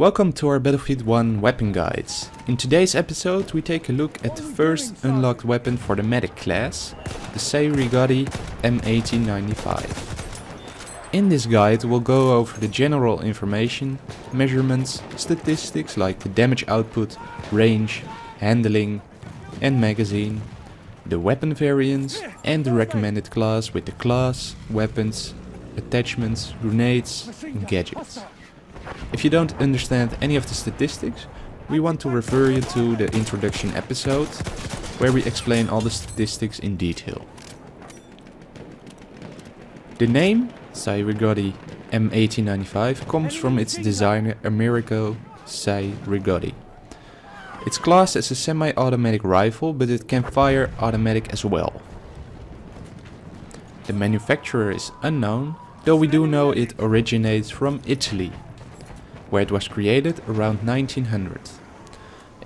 Welcome to our Battlefield 1 weapon guides. In today's episode we take a look at the first unlocked weapon for the medic class, the Cei-Rigotti M1895. In this guide we'll go over the general information, measurements, statistics like the damage output, range, handling and magazine, the weapon variants and the recommended class with the class, weapons, attachments, grenades and gadgets. If you don't understand any of the statistics, we want to refer you to the introduction episode, where we explain all the statistics in detail. The name, Cei-Rigotti M1895, comes from its designer Amerigo Cei-Rigotti. It's classed as a semi-automatic rifle, but it can fire automatic as well. The manufacturer is unknown, though we do know it originates from Italy, where it was created around 1900.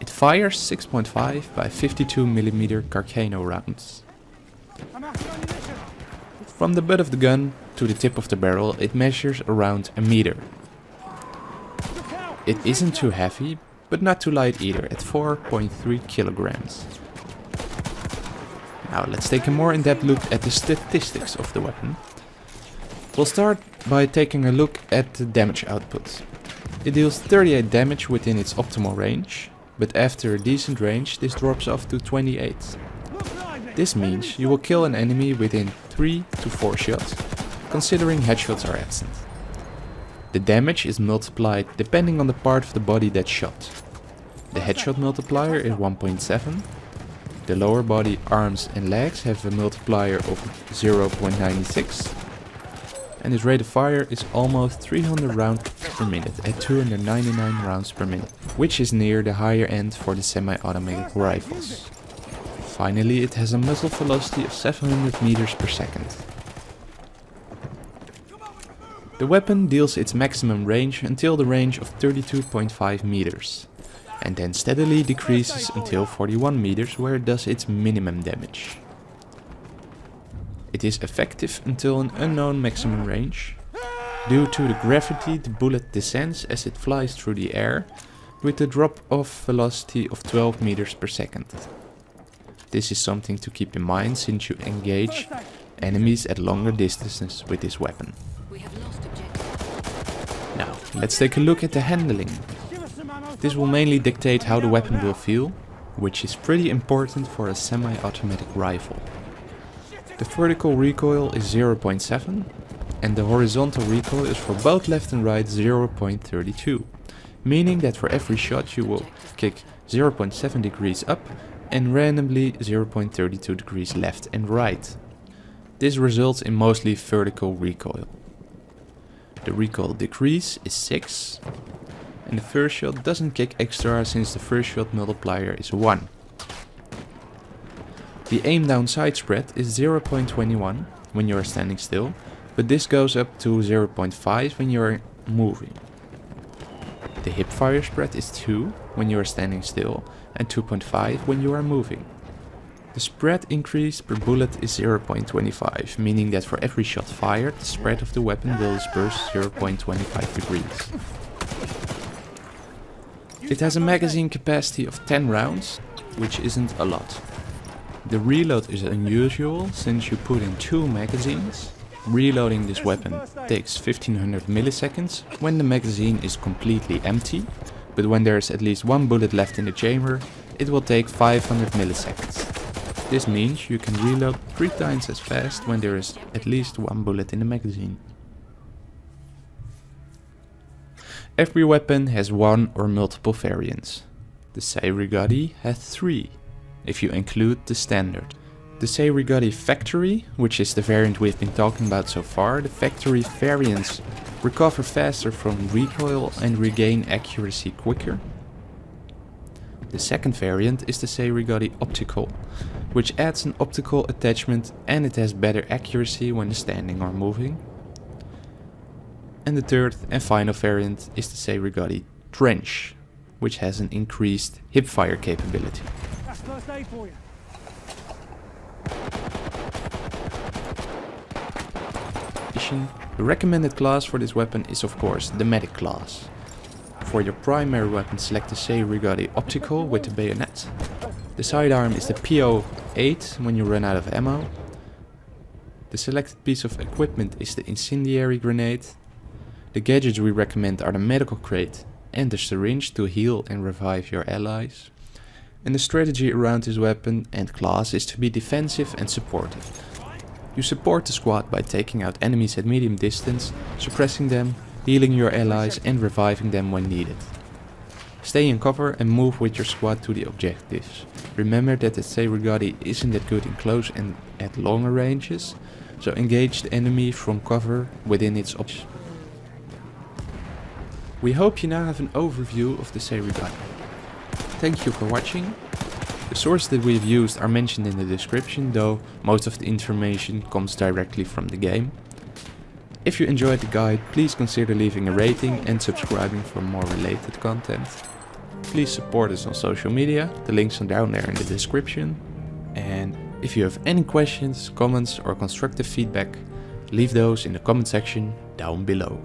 It fires 6.5 by 52mm Carcano rounds. From the butt of the gun to the tip of the barrel it measures around a meter. It isn't too heavy, but not too light either, at 4.3 kilograms. Now let's take a more in-depth look at the statistics of the weapon. We'll start by taking a look at the damage output. It deals 38 damage within its optimal range, but after a decent range this drops off to 28. This means you will kill an enemy within 3 to 4 shots, considering headshots are absent. The damage is multiplied depending on the part of the body that's shot. The headshot multiplier is 1.7. The lower body, arms and legs have a multiplier of 0.96. And its rate of fire is almost 300 rounds per minute at 299 rounds per minute, which is near the higher end for the semi-automatic rifles. Finally, it has a muzzle velocity of 700 meters per second. The weapon deals its maximum range until the range of 32.5 meters, and then steadily decreases until 41 meters, where it does its minimum damage. It is effective until an unknown maximum range. Due to the gravity, the bullet descends as it flies through the air, with a drop-off velocity of 12 meters per second. This is something to keep in mind since you engage enemies at longer distances with this weapon. Now, let's take a look at the handling. This will mainly dictate how the weapon will feel, which is pretty important for a semi-automatic rifle. The vertical recoil is 0.7 and the horizontal recoil is for both left and right 0.32, meaning that for every shot you will kick 0.7 degrees up and randomly 0.32 degrees left and right. This results in mostly vertical recoil. The recoil decrease is 6 and the first shot doesn't kick extra since the first shot multiplier is 1. The aim down sight spread is 0.21 when you are standing still, but this goes up to 0.5 when you are moving. The hip fire spread is 2 when you are standing still and 2.5 when you are moving. The spread increase per bullet is 0.25, meaning that for every shot fired, the spread of the weapon will disperse 0.25 degrees. It has a magazine capacity of 10 rounds, which isn't a lot. The reload is unusual since you put in 2 magazines. Reloading this weapon takes 1500 milliseconds when the magazine is completely empty, but when there is at least 1 bullet left in the chamber, it will take 500 milliseconds. This means you can reload 3 times as fast when there is at least 1 bullet in the magazine. Every weapon has 1 or multiple variants. The Cei-Rigotti has 3. If you include the standard. The Cei-Rigotti Factory, which is the variant we've been talking about so far, the factory variants recover faster from recoil and regain accuracy quicker. The second variant is the Cei-Rigotti Optical, which adds an optical attachment and it has better accuracy when standing or moving. And the third and final variant is the Cei-Rigotti Trench, which has an increased hipfire capability. First aid for you. The recommended class for this weapon is of course the medic class. For your primary weapon, select the Cei-Rigotti Optical with the bayonet. The sidearm is the PO8 when you run out of ammo. The selected piece of equipment is the incendiary grenade. The gadgets we recommend are the medical crate and the syringe to heal and revive your allies. And the strategy around this weapon and class is to be defensive and supportive. You support the squad by taking out enemies at medium distance, suppressing them, healing your allies and reviving them when needed. Stay in cover and move with your squad to the objectives. Remember that the Cei-Rigotti isn't that good in close and at longer ranges, so engage the enemy from cover within its options. We hope you now have an overview of the Cei-Rigotti. Thank you for watching. The sources that we've used are mentioned in the description, though most of the information comes directly from the game. If you enjoyed the guide, please consider leaving a rating and subscribing for more related content. Please support us on social media, the links are down there in the description. And if you have any questions, comments or constructive feedback, leave those in the comment section down below.